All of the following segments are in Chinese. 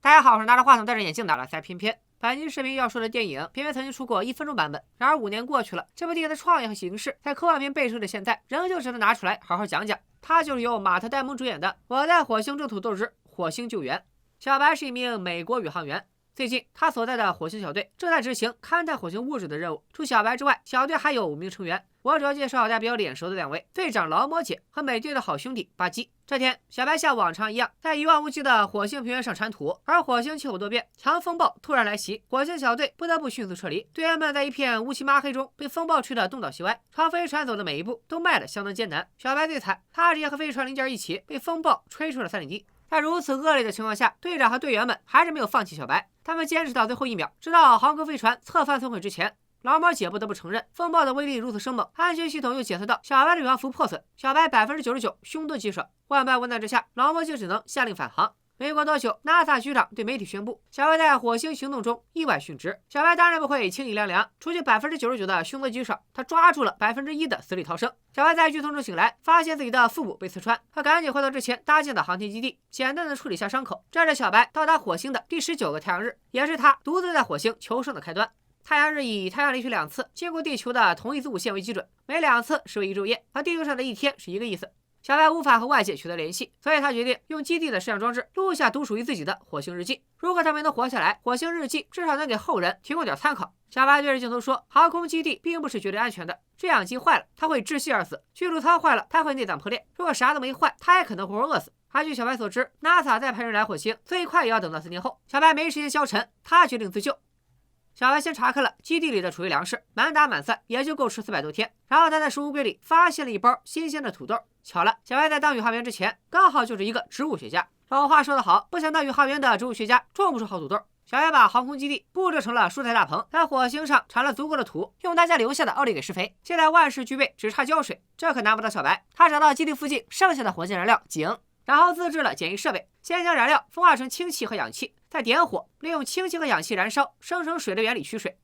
大家好，我是拿着话筒戴着眼镜的拉塞偏偏。本期视频要说的电影，偏偏曾经出过1分钟版本。然而5年过去了，这部电影的创意和形式，在科幻片背书的现在，仍旧值得拿出来好好讲讲。它就是由马特·戴蒙主演的《我在火星种土豆之火星救援》。小白是一名美国宇航员。最近，他所在的火星小队正在执行勘探火星物质的任务。除小白之外，小队还有5名成员。我主要介绍大家比较脸熟的2位：队长劳模姐和美队的好兄弟巴基。这天，小白像往常一样，在一望无际的火星平原上铲土，而火星气候多变，强风暴突然来袭，火星小队不得不迅速撤离。队员们在一片乌漆麻黑中被风暴吹得东倒西歪，朝飞船走的每一步都迈得相当艰难。小白最惨，他直接和飞船零件一起被风暴吹出了3里地。在如此恶劣的情况下，队长和队员们还是没有放弃小白，他们坚持到最后1秒，直到航空飞船侧翻损毁之前。劳模姐不得不承认，风暴的威力如此生猛，安全系统又检测到小白的宇航服破损，小白99%凶多吉少。万般无奈之下，劳模姐只能下令返航。没过多久 ，NASA 局长对媒体宣布，小白在火星行动中意外殉职。小白当然不会轻易凉凉，除去99%的凶多吉少，他抓住了1%的死里逃生。小白在剧痛中醒来，发现自己的腹部被刺穿，他赶紧回到之前搭建的航天基地，简单的处理下伤口。这是小白到达火星的第19个太阳日，也是他独自在火星求生的开端。太阳日以太阳离去2次，经过地球的同一子午线为基准，每2次是为1昼夜，和地球上的1天是一个意思。小白无法和外界取得联系，所以他决定用基地的摄像装置录下独属于自己的火星日记。如果他没能活下来，火星日记至少能给后人提供点参考。小白对着镜头说：“航空基地并不是绝对安全的，制氧机坏了，他会窒息而死；居住舱坏了，他会内脏破裂。如果啥都没坏，他也可能活活饿死。”而据小白所知 ，NASA 在派人来火星，最快也要等到4年后。小白没时间消沉，他决定自救。小白先查看了基地里的储备粮食，满打满算也就够吃400多天。然后他在食物柜里发现了一包新鲜的土豆。巧了，小白在当宇航员之前，刚好就是一个植物学家。老话说得好，不想当宇航员的植物学家种不出好土豆。小白把航空基地布置成了蔬菜大棚，在火星上铲了足够的土，用大家留下的奥利给施肥。现在万事俱备，只差浇水，这可难不倒小白。他找到基地附近剩下的火箭燃料井，然后自制了简易设备，先将燃料风化成氢气和氧气，再点火，利用氢气和氧气燃烧，生成水的原理取水。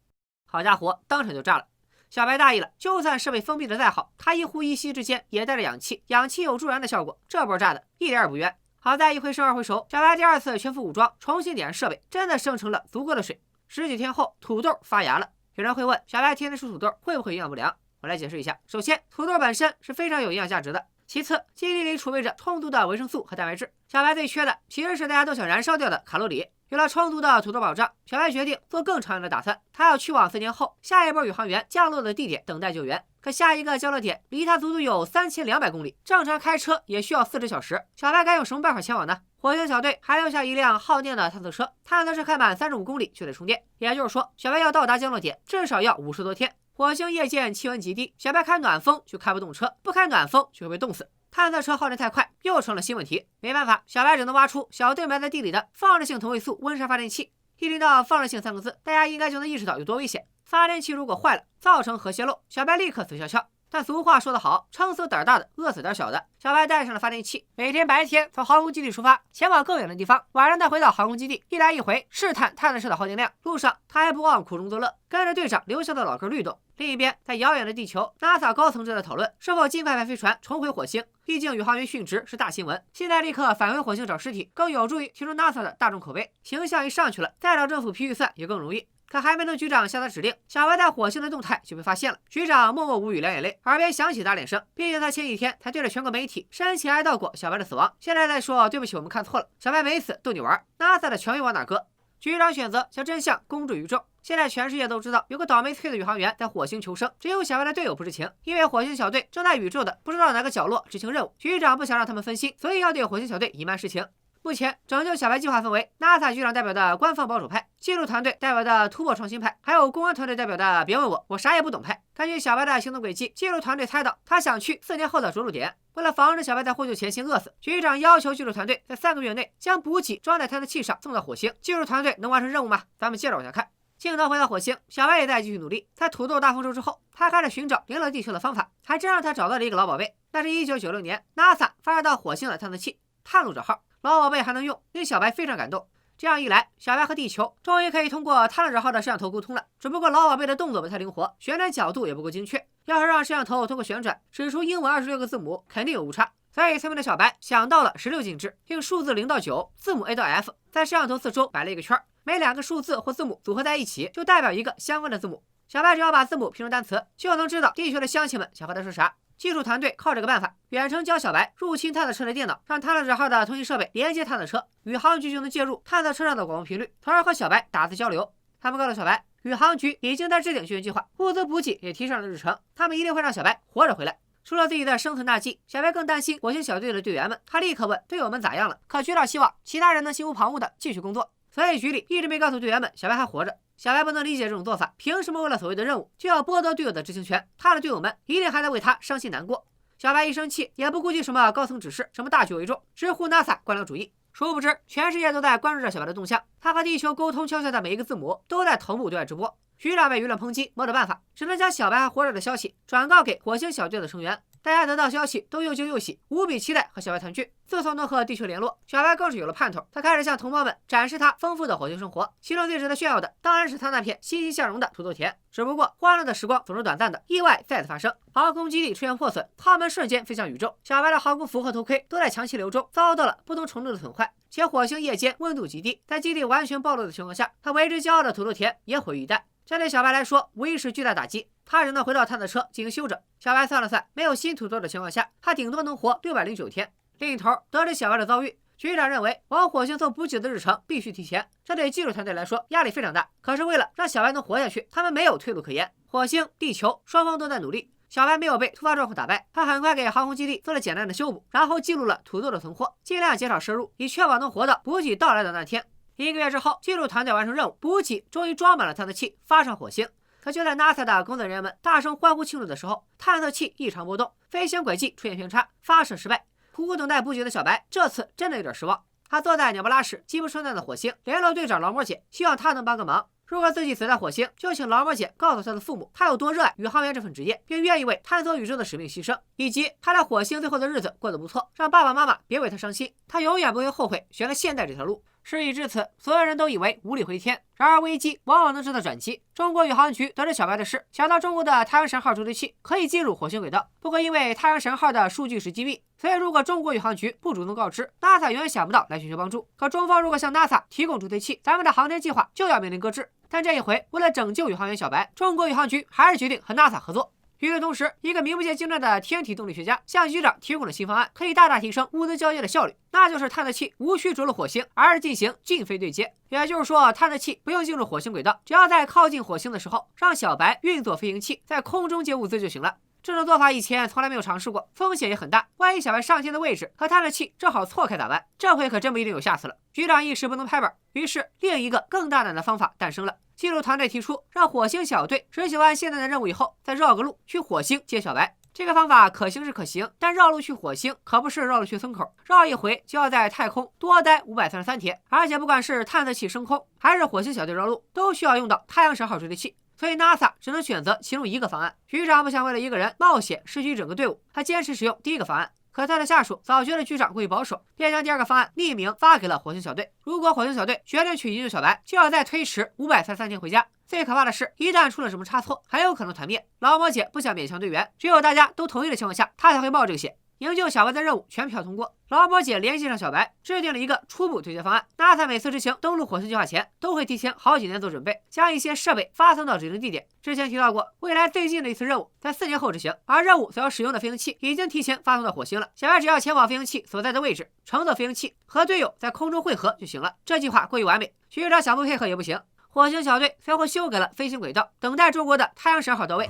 好家伙，当场就炸了！小白大意了，就算设备封闭的再好，他一呼一吸之间也带着氧气，氧气有助燃的效果，这波炸的一点也不冤。好在1回生2回熟，小白第2次全副武装，重新点燃设备，真的生成了足够的水。10几天后，土豆发芽了。有人会问，小白天天吃土豆会不会营养不良？我来解释一下。首先，土豆本身是非常有营养价值的。其次，基地里储备着充足的维生素和蛋白质。小白最缺的其实是大家都想燃烧掉的卡路里。有了充足的土豆保障，小白决定做更长远的打算。他要去往4年后下一波宇航员降落的地点等待救援。可下一个降落点离他足足有3200公里，正常开车也需要40小时。小白该用什么办法前往呢？火星小队还留下一辆耗电的探测车，探测车开满35公里就得充电。也就是说，小白要到达降落点至少要50多天。火星夜间气温极低，小白开暖风就开不动车，不开暖风就会被冻死。探测车耗电太快，又成了新问题。没办法，小白只能挖出小队埋在地里的放射性同位素温莎发电器。一听到放射性3个字，大家应该就能意识到有多危险。发电器如果坏了，造成核泄漏，小白立刻死翘翘。但俗话说得好，撑死胆大的，饿死胆小的。小白带上了发电器，每天白天从航空基地出发，前往更远的地方，晚上再回到航空基地，一来一回试探探测车的耗电量。路上他还不忘苦中作乐，跟着队长留下的老哥律动。另一边，在遥远的地球 ，NASA 高层正在讨论是否尽快派飞船重回火星。毕竟宇航员殉职是大新闻，现在立刻返回火星找尸体，更有助于提升 NASA 的大众口碑，形象一上去了，再找政府批预算也更容易。可还没等局长下达指令，小白在火星的动态就被发现了。局长默默无语，两眼泪，耳边响起打脸声。毕竟他前几天才对着全国媒体深情哀悼过小白的死亡，现在再说对不起，我们看错了，小白没死，逗你玩。NASA 的权威往哪搁？局长选择将真相公诸于众。现在全世界都知道有个倒霉催的宇航员在火星求生，只有小白的队友不知情，因为火星小队正在宇宙的不知道哪个角落执行任务。局长不想让他们分心，所以要对火星小队隐瞒实情。目前拯救小白计划分为 NASA 局长代表的官方保守派、技术团队代表的突破创新派，还有公安团队代表的别问我，我啥也不懂派。根据小白的行动轨迹，技术团队猜到他想去4年后的着陆点。为了防止小白在获救前先饿死，局长要求技术团队在3个月内将补给装在探测器上送到火星。技术团队能完成任务吗？咱们接着往下看。镜头回到火星，小白也在继续努力。在土豆大丰收之后，他开始寻找赢了地球的方法，还真让他找到了一个老宝贝。那是1996年 NASA 发射到火星的探测器探路者号，老宝贝还能用，令小白非常感动。这样一来，小白和地球终于可以通过探路者号的摄像头沟通了。只不过老宝贝的动作不太灵活，旋转角度也不够精确。要是让摄像头通过旋转指出英文26个字母，肯定有误差。所以聪明的小白想到了16进制，用数字0到9，字母 A 到 F 在摄像头四周摆了一个圈，每2个数字或字母组合在一起，就代表一个相关的字母。小白只要把字母拼成单词，就能知道地球的乡亲们想和他说啥。技术团队靠这个办法远程教小白入侵探测车的电脑，让探测者号的通讯设备连接探测车，宇航局就能介入探测车上的广播频率，从而和小白打字交流。他们告诉小白，宇航局已经在制定救援计划，物资补给也提上了日程，他们一定会让小白活着回来。除了自己的生存大计，小白更担心火星小队的队员们。他立刻问队友们咋样了，可局长希望其他人能心无旁骛地继续工作，所以局里一直没告诉队员们小白还活着。小白不能理解这种做法，凭什么为了所谓的任务就要剥夺队友的知情权？他的队友们一定还在为他伤心难过。小白一生气，也不顾及什么高层指示，什么大局为重，直呼 NASA 官僚主义。殊不知，全世界都在关注着小白的动向，他和地球沟通敲下的每一个字母都在同步对外直播。局长被舆论抨击，没得办法，只能将小白还活着的消息转告给火星小队的成员。大家得到消息都又惊又喜，无比期待和小白团聚。自从能和地球联络，小白更是有了盼头。他开始向同胞们展示他丰富的火星生活，其中最值得炫耀的当然是他那片欣欣向荣的土豆田。只不过欢乐的时光总是短暂的，意外再次发生，航空基地出现破损，炮们瞬间飞向宇宙。小白的航空服和头盔都在强气流中遭到了不同程度的损坏，且火星夜间温度极低，在基地完全暴露的情况下，他为之骄傲的土豆田也毁于一旦。这对小白来说无疑是巨大打击，他只能回到探测车进行休整。小白算了算，没有新土豆的情况下，他顶多能活609天。另一头，得知小白的遭遇，局长认为往火星送补给的日程必须提前，这对技术团队来说压力非常大。可是为了让小白能活下去，他们没有退路可言。火星、地球双方都在努力，小白没有被突发状况打败，他很快给航空基地做了简单的修补，然后记录了土豆的存货，尽量减少摄入，以确保能活到补给到来的那天。1个月之后，技术团队完成任务，补给终于装满了探测器，发上火星。可就在 NASA 的工作人员们大声欢呼庆祝的时候，探测器异常波动，飞行轨迹出现偏差，发射失败。苦苦等待补给的小白这次真的有点失望。他坐在鸟不拉屎、鸡不生蛋的火星，联络队长劳模姐，希望他能帮个忙。如果自己死在火星，就请劳模姐告诉他的父母，他有多热爱宇航员这份职业，并愿意为探索宇宙的使命牺牲，以及他在火星最后的日子过得不错，让爸爸妈妈别为他伤心，他永远不会后悔选了现代这条路。事已至此，所有人都以为无力回天。然而危机往往能制造转机。中国宇航局得知小白的事，想到中国的太阳神号助推器可以进入火星轨道，不过因为太阳神号的数据是机密，所以如果中国宇航局不主动告知 ，NASA 永远想不到来寻求帮助。可中方如果向 NASA 提供助推器，咱们的航天计划就要面临搁置。但这一回，为了拯救宇航员小白，中国宇航局还是决定和 NASA 合作。与此同时，一个名不见经传的天体动力学家向局长提供了新方案，可以大大提升物资交接的效率。那就是探测器无需着陆火星，而是进行近飞对接。也就是说，探测器不用进入火星轨道，只要在靠近火星的时候，让小白运作飞行器在空中接物资就行了。这种做法以前从来没有尝试过，风险也很大。万一小白上天的位置和探测器正好错开咋办？这回可真不一定有下次了。局长一时不能拍板，于是另一个更大胆的方法诞生了。记录团队提出，让火星小队执行完现在的任务以后，再绕个路去火星接小白。这个方法可行是可行，但绕路去火星可不是绕路去村口，绕一回就要在太空多待533天，而且不管是探测器升空，还是火星小队绕路，都需要用到太阳神号助推器。所以 NASA 只能选择其中一个方案。局长不想为了一个人冒险失去整个队伍，他坚持使用第一个方案。可他的下属早觉得局长过于保守，便将第二个方案匿名发给了火星小队。如果火星小队决定去营救小白，就要再推迟533天回家。最可怕的是，一旦出了什么差错，很有可能团灭。劳模姐不想勉强队员，只有大家都同意的情况下，她才会冒这个险。营救小白的任务全票通过，劳模姐联系上小白，制定了一个初步对接方案。NASA 每次执行登陆火星计划前，都会提前好几年做准备，将一些设备发送到指定地点。之前提到过，未来最近的一次任务在4年后执行，而任务所要使用的飞行器已经提前发送到火星了。小白只要前往飞行器所在的位置，乘坐飞行器和队友在空中汇合就行了。这计划过于完美，局长想不配合也不行。火星小队随后修改了飞行轨道，等待中国的太阳神号到位。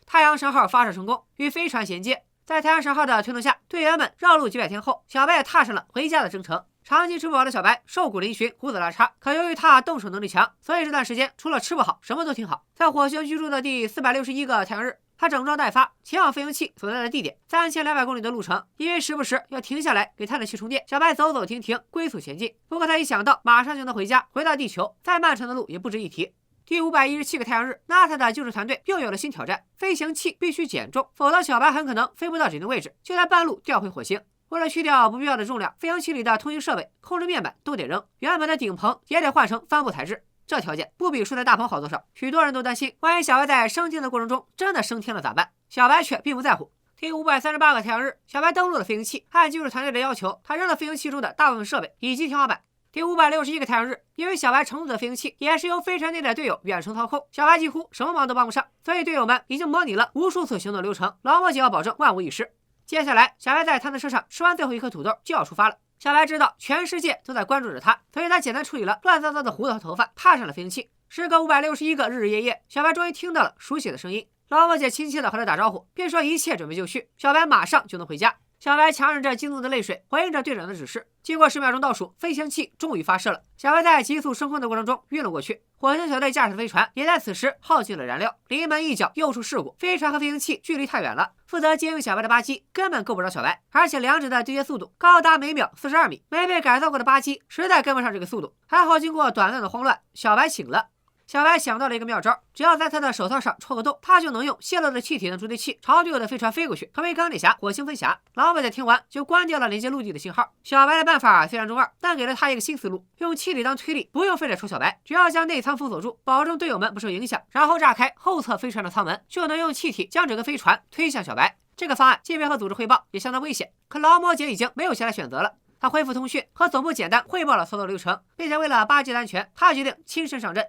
太阳神号发射成功，与飞船衔接。在太阳神号的推动下，队员们绕路几百天后，小白也踏上了回家的征程。长期吃不饱的小白瘦骨嶙峋，胡子拉碴，可由于他动手能力强，所以这段时间除了吃不好，什么都挺好。在火星居住的第461个太阳日，他整装待发，前往飞行器所在的地点。3200公里的路程，因为时不时要停下来给探测器充电，小白走走停停，龟速前进。不过他一想到马上就能回家，回到地球，再漫长的路也不值一提。第517个太阳日 ，NASA 的救助团队又有了新挑战：飞行器必须减重，否则小白很可能飞不到指定位置，就在半路掉回火星。为了去掉不必要的重量，飞行器里的通讯设备、控制面板都得扔，原本的顶棚也得换成帆布材质。这条件不比睡在大棚好多少。许多人都担心，万一小白在升天的过程中真的升天了咋办？小白却并不在乎。第538个太阳日，小白登陆了飞行器，按技术团队的要求，他扔了飞行器中的大部分设备以及天花板。第561个太阳日，因为小白乘坐的飞行器也是由飞船内的队友远程操控，小白几乎什么忙都帮不上，所以队友们已经模拟了无数次行动流程，劳模姐要保证万无一失。接下来，小白在他的车上吃完最后一颗土豆就要出发了。小白知道全世界都在关注着他，所以他简单处理了乱糟糟的胡子和头发，踏上了飞行器。时隔561个日日夜夜，小白终于听到了熟悉的声音。劳模姐亲切地和他打招呼，并说一切准备就绪，小白马上就能回家。小白强忍着激动的泪水，回应着队长的指示。经过10秒钟倒数，飞行器终于发射了。小白在急速升空的过程中晕了过去。火星小队驾驶的飞船也在此时耗尽了燃料，临门一脚又出事故，飞船和飞行器距离太远了，负责接应小白的巴基根本够不着小白，而且两者的对接速度高达每秒42米，没被改造过的巴基实在跟不上这个速度。还好经过短暂的慌乱，小白醒了。小白想到了一个妙招，只要在他的手套上戳个洞，他就能用泄漏的气体当助推器朝队友的飞船飞过去，成为钢铁侠、火星分侠。老板在听完就关掉了连接陆地的信号。小白的办法虽然中二，但给了他一个新思路，用气体当推力，不用非得戳小白，只要将内舱封锁住，保证队友们不受影响，然后炸开后侧飞船的舱门，就能用气体将整个飞船推向小白。这个方案即便和组织汇报也相当危险，可劳模姐已经没有其他选择了。他恢复通讯，和总部简单汇报了操作流程，并且为了巴基的安全，他决定亲身上阵。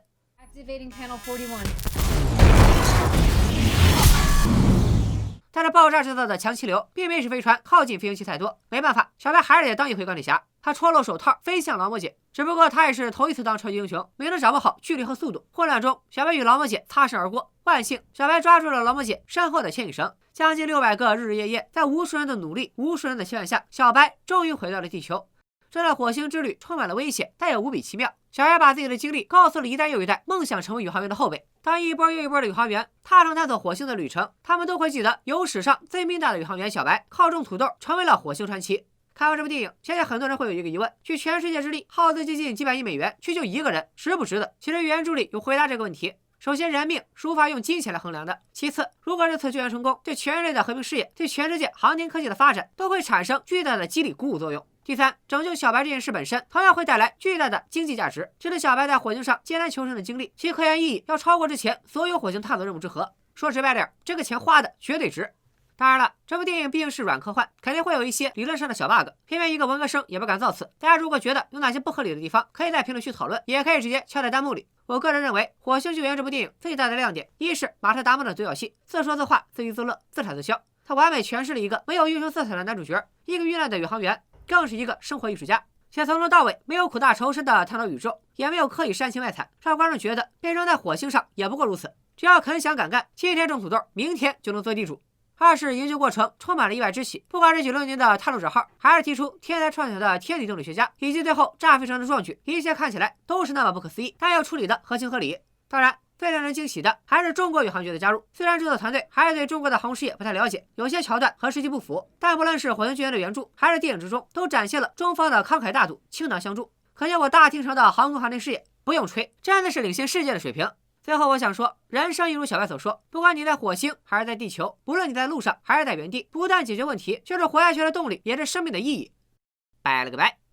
Activating panel 41. 但是爆炸制造的强气流并没使飞船靠近飞行器太多，没办法，小白还是得当一回钢铁侠。他戳漏手套，飞向劳模姐。只不过他也是头一次当超级英雄，没能掌握好距离和速度。混乱中，小白与劳模姐擦身而过。万幸，小白抓住了劳模姐身后的牵引绳。将近600个日日夜夜，在无数人的努力、无数人的期盼下，小白终于回到了地球。这段火星之旅充满了危险，但也无比奇妙。小白把自己的经历告诉了一代又一代梦想成为宇航员的后辈。当一波又一波的宇航员踏上探索火星的旅程，他们都会记得有史上最命大的宇航员小白靠种土豆成为了火星传奇。看完这部电影，相信很多人会有一个疑问：去全世界之力，耗资接近几百亿美元，去救一个人，值不值得？其实原著里有回答这个问题。首先，人命是无法用金钱来衡量的。其次，如果这次救援成功，对全人类的和平事业，对全世界航天科技的发展，都会产生巨大的激励鼓舞作用。第三，拯救小白这件事本身同样会带来巨大的经济价值。这是小白在火星上艰难求生的经历，其科研意义要超过之前所有火星探索任务之和。说直白点，这个钱花的绝对值。当然了，这部电影毕竟是软科幻，肯定会有一些理论上的小 bug， 偏偏一个文科生也不敢造次。大家如果觉得有哪些不合理的地方，可以在评论区讨论，也可以直接敲在弹幕里。我个人认为，《火星救援》这部电影最大的亮点，一是马特·达蒙的独角戏，自说自话、自娱自乐、自产自销，他完美诠释了一个没有英雄色彩的男主角，一个遇难的宇航员，更是一个生活艺术家。且从头到尾没有苦大仇深的探讨宇宙，也没有刻意煽情卖惨，让观众觉得变成在火星上也不过如此。只要肯想敢干，今天种土豆，明天就能做地主。二是研究过程充满了意外之喜，不管是96年的探路者号，还是提出天才创想的天体动力学家，以及最后炸飞船的壮举，一切看起来都是那么不可思议，但又处理的合情合理。当然，最让人惊喜的还是中国宇航局的加入。虽然制作团队还是对中国的航空事业不太了解，有些桥段和实际不符，但不论是《火星救援》的原著，还是电影之中，都展现了中方的慷慨大度、倾囊相助。可见我大厅上的航空航天事业不用吹，真的是领先世界的水平。最后我想说，人生一如小白所说，不管你在火星还是在地球，不论你在路上还是在原地，不但解决问题，就是活下去的动力，也是生命的意义。拜了个拜。